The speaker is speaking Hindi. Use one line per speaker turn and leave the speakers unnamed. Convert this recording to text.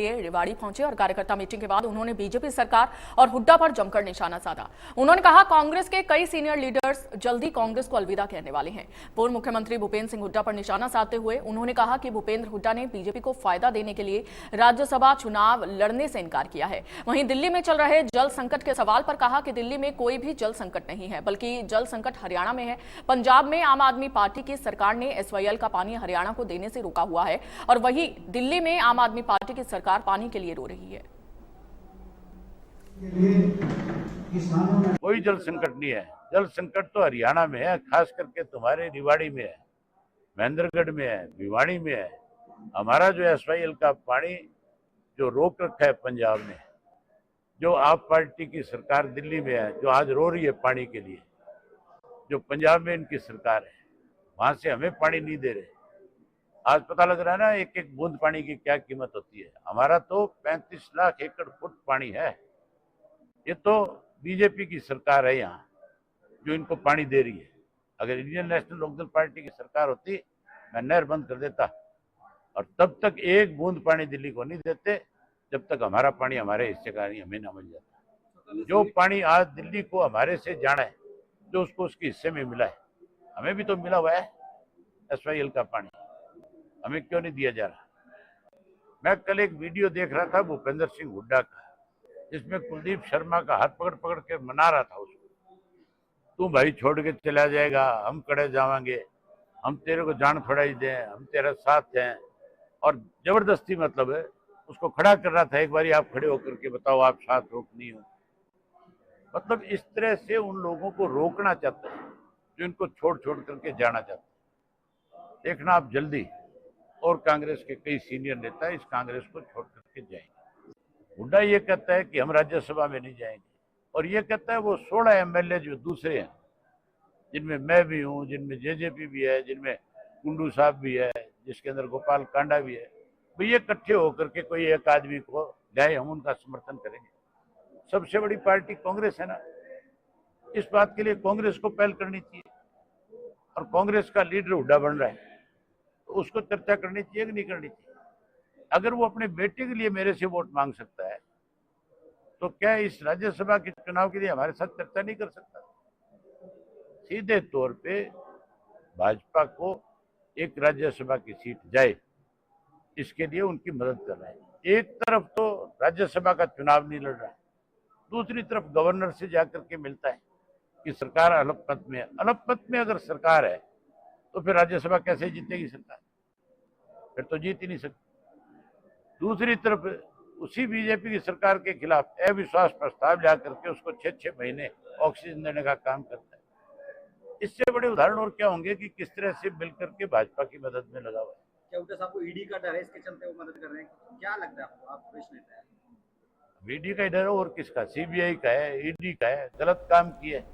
लिए रेवाड़ी पहुंचे और कार्यकर्ता मीटिंग के बाद उन्होंने बीजेपी सरकार और हुड्डा पर जमकर निशाना साधा। उन्होंने कहा कांग्रेस के कई सीनियर लीडर्स जल्दी कांग्रेस को अलविदा कहने वाले हैं। पूर्व मुख्यमंत्री भूपेंद्र सिंह हुड्डा पर निशाना साधते हुए उन्होंने कहा कि भूपेंद्र हुड्डा ने बीजेपी को फायदा देने के लिए राज्यसभा चुनाव लड़ने से इनकार किया है। वहीं दिल्ली में चल रहे जल संकट के सवाल पर कहा कि दिल्ली में कोई भी जल संकट नहीं है, बल्कि जल संकट हरियाणा में है। पंजाब में आम आदमी पार्टी की सरकार ने एसवाईएल का पानी हरियाणा को देने से रोका हुआ है और वहीं दिल्ली में आम आदमी पार्टी की सरकार पानी के लिए रो रही है।
कोई जल संकट नहीं है। जल संकट तो हरियाणा में है, खास करके तुम्हारे रेवाड़ी में है, महेंद्रगढ़ में है, भिवाड़ी में है। हमारा जो एसवाईएल का पानी जो रोक रखा है पंजाब में, जो आप पार्टी की सरकार दिल्ली में है, जो आज रो रही है पानी के लिए, जो पंजाब में इनकी सरकार है, वहां से हमें पानी नहीं दे रहे। आज पता लग रहा है ना एक एक बूंद पानी की क्या कीमत होती है। हमारा तो 35 लाख एकड़ फुट पानी है। ये तो बीजेपी की सरकार है यहाँ जो इनको पानी दे रही है। अगर इंडियन नेशनल लोकदल पार्टी की सरकार होती, मैं नहर बंद कर देता और तब तक एक बूंद पानी दिल्ली को नहीं देते जब तक हमारा पानी हमारे हिस्से का नहीं हमें ना मिल जाता। जो पानी आज दिल्ली को हमारे से जाना है, जो उसको उसके हिस्से में मिला है, हमें भी तो मिला हुआ है एसवाईएल का पानी, हमें क्यों नहीं दिया जा रहा। मैं कल एक वीडियो देख रहा था भूपेंद्र सिंह हुड्डा का, जिसमें कुलदीप शर्मा का हाथ पकड़ पकड़ के मना रहा था उसको, तू भाई छोड़ के चला जाएगा, हम कड़े जावांगे, हम तेरे को जान थोड़ाई दें, हम तेरा साथ हैं, और जबरदस्ती मतलब है उसको खड़ा कर रहा था। एक बारी आप खड़े होकर के बताओ आप साथ हो नहीं हो। मतलब इस तरह से उन लोगों को रोकना चाहता है जो इनको छोड़ छोड़ करके जाना चाहता है। देखना आप जल्दी, और कांग्रेस के कई सीनियर नेता इस कांग्रेस को छोड़ करके जाएंगे। हुड्डा ये कहता है कि हम राज्यसभा में नहीं जाएंगे, और ये कहता है वो 16 एमएलए जो दूसरे हैं, जिनमें मैं भी हूँ, जिनमें जेजेपी भी है, जिनमें कुंडू साहब भी है, जिसके अंदर गोपाल कांडा भी है, तो ये इकट्ठे होकर के कोई एक आदमी को लाए, हम उनका समर्थन करेंगे। सबसे बड़ी पार्टी कांग्रेस है ना, इस बात के लिए कांग्रेस को पहल करनी चाहिए, और कांग्रेस का लीडर हुड्डा बन रहा है तो उसको चर्चा करनी चाहिए कि नहीं करनी चाहिए। अगर वो अपने बेटे के लिए मेरे से वोट मांग सकता है तो क्या इस राज्यसभा के चुनाव के लिए हमारे साथ चर्चा नहीं कर सकता। सीधे तौर पे भाजपा को एक राज्यसभा की सीट जाए, इसके लिए उनकी मदद कर रहा है। एक तरफ तो राज्यसभा का चुनाव नहीं लड़ रहा है, दूसरी तरफ गवर्नर से जाकर के मिलता है कि सरकार अल्पमत में है। अल्पमत में अगर सरकार है तो फिर राज्यसभा कैसे जीतेगी सरकार, फिर तो जीत ही नहीं सकती। दूसरी तरफ उसी बीजेपी की सरकार के खिलाफ अविश्वास प्रस्ताव ला करके उसको 6-6 महीने ऑक्सीजन देने का काम करता है। इससे बड़े उदाहरण और क्या होंगे कि किस तरह से मिलकर के भाजपा की मदद में लगा हुआ है।
क्या हुड्डा साहब को ईडी का डर है, इसके चलते वो मदद कर रहे हैं? क्या लगता है आपको, आप वरिष्ठ नेता हैं?
ईडी का डर और किसका, सीबीआई का है, ईडी का है। गलत काम किए